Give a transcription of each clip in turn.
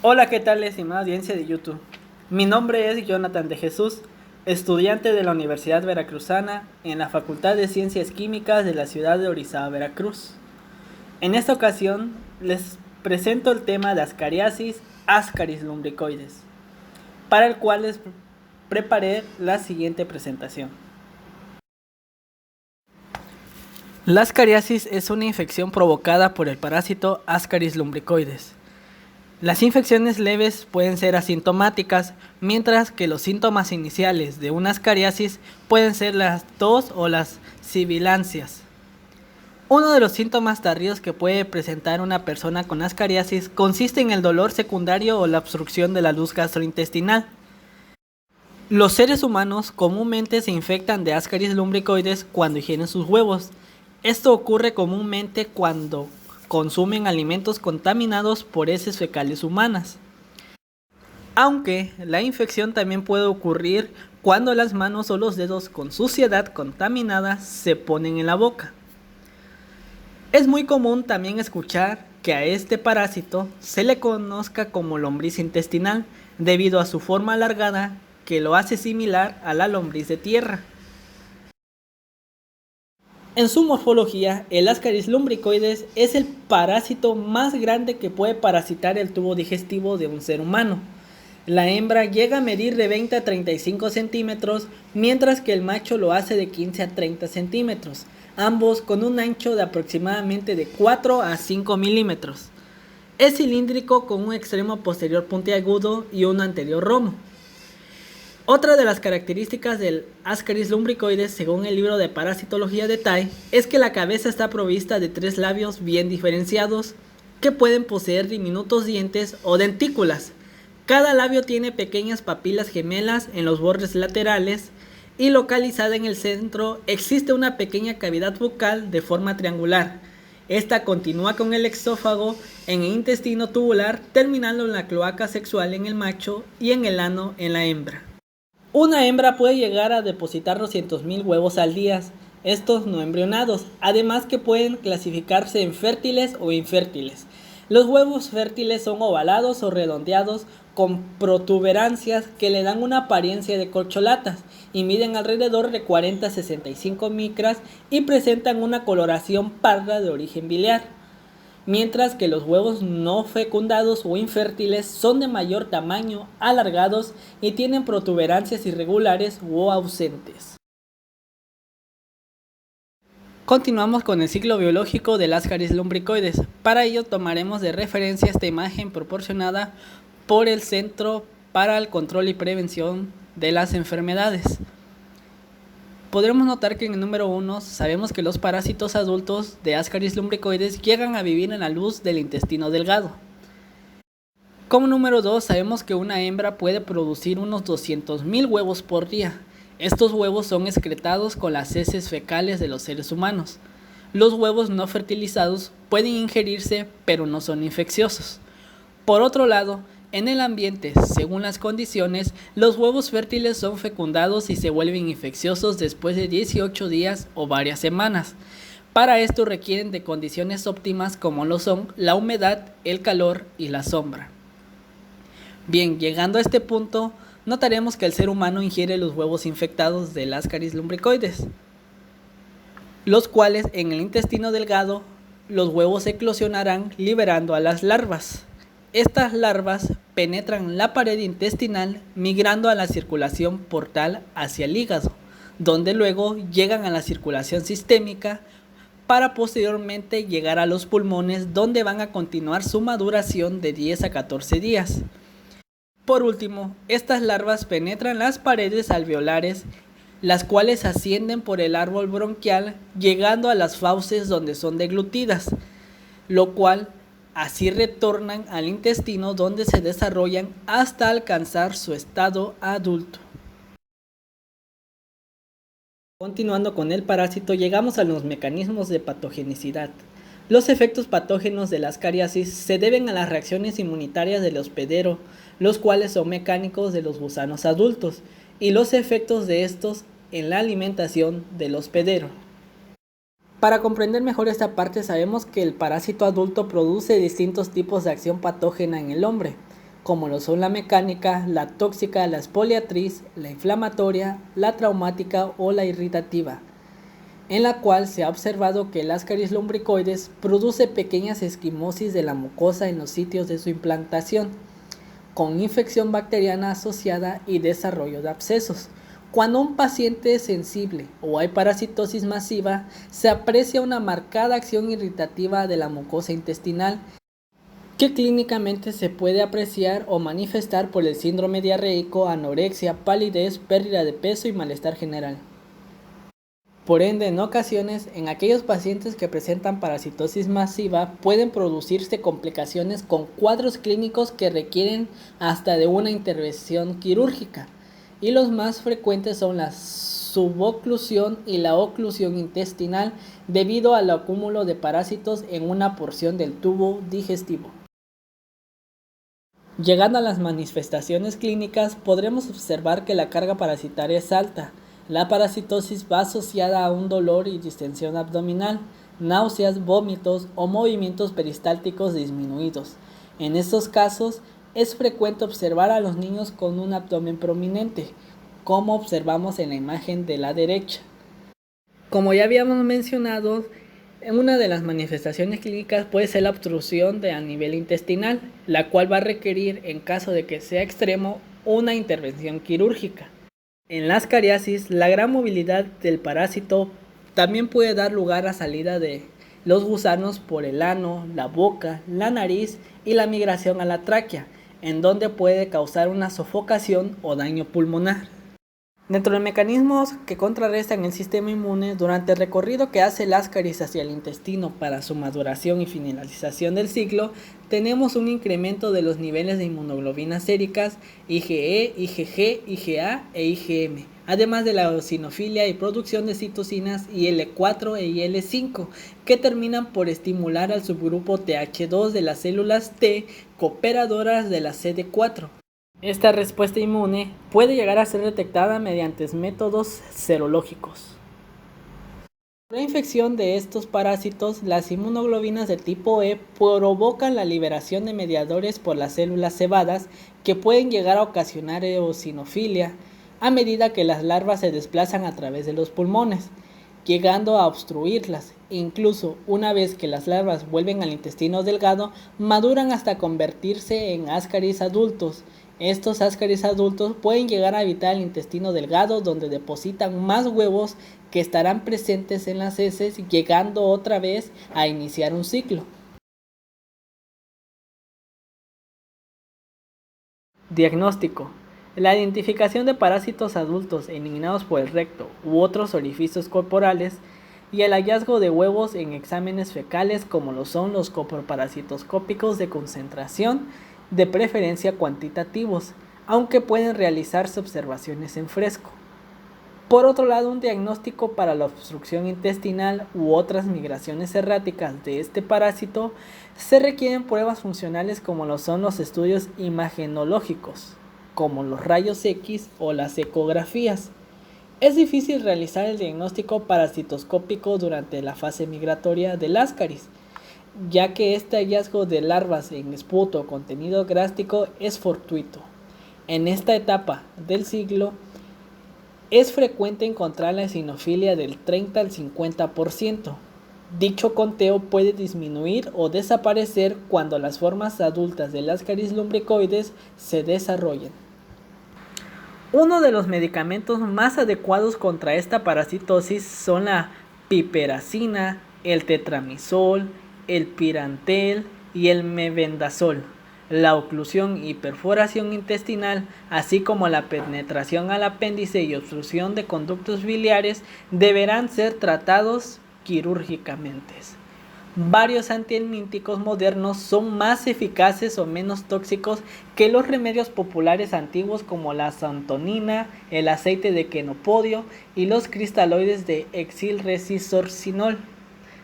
Hola, ¿qué tal, estimada audiencia de YouTube? Mi nombre es Jonathan de Jesús, estudiante de la Universidad Veracruzana en la Facultad de Ciencias Químicas de la ciudad de Orizaba, Veracruz. En esta ocasión les presento el tema de Ascariasis ascaris lumbricoides, para el cual les preparé la siguiente presentación. La ascariasis es una infección provocada por el parásito Ascaris lumbricoides. Las infecciones leves pueden ser asintomáticas, mientras que los síntomas iniciales de una ascariasis pueden ser la tos o las sibilancias. Uno de los síntomas tardíos que puede presentar una persona con ascariasis consiste en el dolor secundario o la obstrucción de la luz gastrointestinal. Los seres humanos comúnmente se infectan de Ascaris lumbricoides cuando ingieren sus huevos. Esto ocurre comúnmente cuando consumen alimentos contaminados por heces fecales humanas. Aunque la infección también puede ocurrir cuando las manos o los dedos con suciedad contaminada se ponen en la boca. Es muy común también escuchar que a este parásito se le conozca como lombriz intestinal debido a su forma alargada que lo hace similar a la lombriz de tierra. En su morfología, el Ascaris lumbricoides es el parásito más grande que puede parasitar el tubo digestivo de un ser humano. La hembra llega a medir de 20 a 35 centímetros, mientras que el macho lo hace de 15 a 30 centímetros, ambos con un ancho de aproximadamente de 4 a 5 milímetros. Es cilíndrico con un extremo posterior puntiagudo y uno anterior romo. Otra de las características del Ascaris lumbricoides, según el libro de Parasitología de Tai, es que la cabeza está provista de 3 labios bien diferenciados que pueden poseer diminutos dientes o dentículas. Cada labio tiene pequeñas papilas gemelas en los bordes laterales y localizada en el centro existe una pequeña cavidad bucal de forma triangular. Esta continúa con el exófago en el intestino tubular, terminando en la cloaca sexual en el macho y en el ano en la hembra. Una hembra puede llegar a depositar 200.000 huevos al día, estos no embrionados, además que pueden clasificarse en fértiles o infértiles. Los huevos fértiles son ovalados o redondeados con protuberancias que le dan una apariencia de corcholatas y miden alrededor de 40 a 65 micras y presentan una coloración parda de origen biliar, mientras que los huevos no fecundados o infértiles son de mayor tamaño, alargados y tienen protuberancias irregulares o ausentes. Continuamos con el ciclo biológico del Ascaris lumbricoides. Para ello tomaremos de referencia esta imagen proporcionada por el Centro para el Control y Prevención de las Enfermedades. Podremos notar que en el número 1 sabemos que los parásitos adultos de Ascaris lumbricoides llegan a vivir en la luz del intestino delgado. Como número 2 sabemos que una hembra puede producir unos 200.000 huevos por día. Estos huevos son excretados con las heces fecales de los seres humanos. Los huevos no fertilizados pueden ingerirse, pero no son infecciosos. Por otro lado, en el ambiente, según las condiciones, los huevos fértiles son fecundados y se vuelven infecciosos después de 18 días o varias semanas. Para esto requieren de condiciones óptimas como lo son la humedad, el calor y la sombra. Bien, llegando a este punto, notaremos que el ser humano ingiere los huevos infectados del Ascaris lumbricoides, los cuales en el intestino delgado, los huevos eclosionarán liberando a las larvas. Estas larvas penetran la pared intestinal migrando a la circulación portal hacia el hígado, donde luego llegan a la circulación sistémica para posteriormente llegar a los pulmones, donde van a continuar su maduración de 10 a 14 días. Por último, estas larvas penetran las paredes alveolares, las cuales ascienden por el árbol bronquial llegando a las fauces donde son deglutidas, lo cual así retornan al intestino donde se desarrollan hasta alcanzar su estado adulto. Continuando con el parásito, llegamos a los mecanismos de patogenicidad. Los efectos patógenos de la ascariasis se deben a las reacciones inmunitarias del hospedero, los cuales son mecánicos de los gusanos adultos, y los efectos de estos en la alimentación del hospedero. Para comprender mejor esta parte, sabemos que el parásito adulto produce distintos tipos de acción patógena en el hombre. como lo son la mecánica, la tóxica, la exfoliatriz, la inflamatoria, la traumática o la irritativa, en la cual se ha observado que el Ascaris lumbricoides produce pequeñas esquimosis de la mucosa en los sitios de su implantación, con infección bacteriana asociada y desarrollo de abscesos. Cuando un paciente es sensible o hay parasitosis masiva, se aprecia una marcada acción irritativa de la mucosa intestinal que clínicamente se puede apreciar o manifestar por el síndrome diarreico, anorexia, palidez, pérdida de peso y malestar general. Por ende, en ocasiones, en aquellos pacientes que presentan parasitosis masiva, pueden producirse complicaciones con cuadros clínicos que requieren hasta de una intervención quirúrgica, y los más frecuentes son la suboclusión y la oclusión intestinal debido al acúmulo de parásitos en una porción del tubo digestivo. Llegando a las manifestaciones clínicas, podremos observar que la carga parasitaria es alta. La parasitosis va asociada a un dolor y distensión abdominal, náuseas, vómitos o movimientos peristálticos disminuidos. En estos casos, es frecuente observar a los niños con un abdomen prominente, como observamos en la imagen de la derecha. Como ya habíamos mencionado, una de las manifestaciones clínicas puede ser la obstrucción a nivel intestinal, la cual va a requerir, en caso de que sea extremo, una intervención quirúrgica. En la ascariasis, la gran movilidad del parásito también puede dar lugar a salida de los gusanos por el ano, la boca, la nariz y la migración a la tráquea, en donde puede causar una sofocación o daño pulmonar. Dentro de mecanismos que contrarrestan el sistema inmune, durante el recorrido que hace el Ascaris hacia el intestino para su maduración y finalización del ciclo, tenemos un incremento de los niveles de inmunoglobinas séricas IgE, IgG, IgA e IgM, además de la eosinofilia y producción de citocinas IL4 e IL5, que terminan por estimular al subgrupo Th2 de las células T cooperadoras de la CD4. Esta respuesta inmune puede llegar a ser detectada mediante métodos serológicos. Por la infección de estos parásitos, las inmunoglobinas de tipo E provocan la liberación de mediadores por las células cebadas que pueden llegar a ocasionar eosinofilia a medida que las larvas se desplazan a través de los pulmones, llegando a obstruirlas. Incluso una vez que las larvas vuelven al intestino delgado, maduran hasta convertirse en Ascaris adultos. Estos Ascaris adultos pueden llegar a habitar el intestino delgado, donde depositan más huevos que estarán presentes en las heces, llegando otra vez a iniciar un ciclo. Diagnóstico. La identificación de parásitos adultos eliminados por el recto u otros orificios corporales y el hallazgo de huevos en exámenes fecales, como lo son los coproparasitoscópicos de concentración, de preferencia cuantitativos, aunque pueden realizarse observaciones en fresco. Por otro lado, un diagnóstico para la obstrucción intestinal u otras migraciones erráticas de este parásito, se requieren pruebas funcionales como lo son los estudios imagenológicos, como los rayos X o las ecografías. Es difícil realizar el diagnóstico parasitoscópico durante la fase migratoria del Ascaris, ya que este hallazgo de larvas en esputo o contenido grástico es fortuito. En esta etapa del ciclo es frecuente encontrar la eosinofilia del 30 al 50%. Dicho conteo puede disminuir o desaparecer cuando las formas adultas del Ascaris lumbricoides se desarrollen. Uno de los medicamentos más adecuados contra esta parasitosis son la piperacina, el tetramizol, el pirantel y el mebendazol. La oclusión y perforación intestinal, así como la penetración al apéndice y obstrucción de conductos biliares, deberán ser tratados quirúrgicamente. Varios antihelmínticos modernos son más eficaces o menos tóxicos que los remedios populares antiguos, como la santonina, el aceite de quenopodio y los cristaloides de exilresorcinol,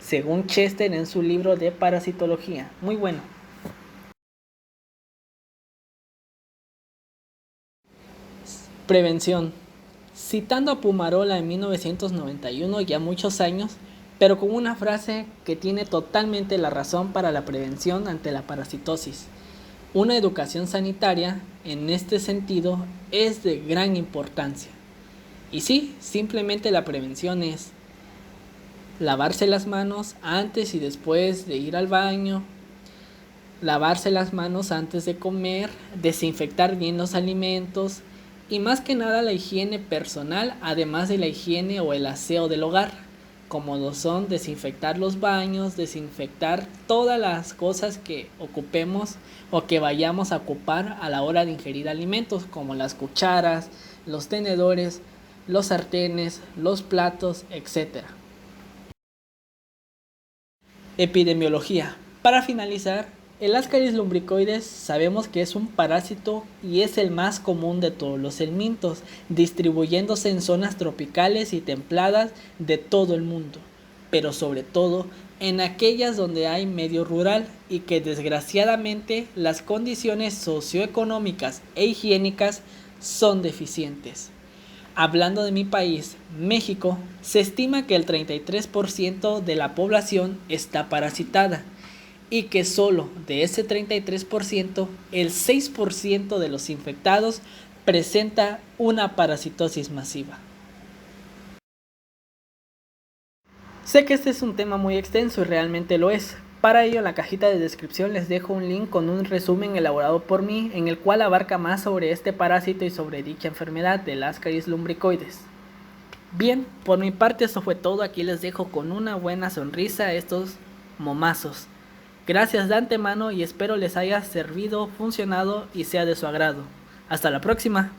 según Chester en su libro de parasitología. Muy bueno. Prevención. Citando a Pumarola en 1991, ya muchos años, pero con una frase que tiene totalmente la razón para la prevención ante la parasitosis. Una educación sanitaria, en este sentido, es de gran importancia. Y sí, simplemente la prevención es lavarse las manos antes y después de ir al baño, lavarse las manos antes de comer, desinfectar bien los alimentos y más que nada la higiene personal, además de la higiene o el aseo del hogar, como lo son desinfectar los baños, desinfectar todas las cosas que ocupemos o que vayamos a ocupar a la hora de ingerir alimentos, como las cucharas, los tenedores, los sartenes, los platos, etc. Epidemiología. Para finalizar, el Ascaris lumbricoides sabemos que es un parásito y es el más común de todos los helmintos, distribuyéndose en zonas tropicales y templadas de todo el mundo, pero sobre todo en aquellas donde hay medio rural y que desgraciadamente las condiciones socioeconómicas e higiénicas son deficientes. Hablando de mi país, México, se estima que el 33% de la población está parasitada y que solo de ese 33%, el 6% de los infectados presenta una parasitosis masiva. Sé que este es un tema muy extenso y realmente lo es. Para ello en la cajita de descripción les dejo un link con un resumen elaborado por mí en el cual abarca más sobre este parásito y sobre dicha enfermedad del Ascaris lumbricoides. Bien, por mi parte esto fue todo, aquí les dejo con una buena sonrisa estos momazos. Gracias de antemano y espero les haya servido, funcionado y sea de su agrado. Hasta la próxima.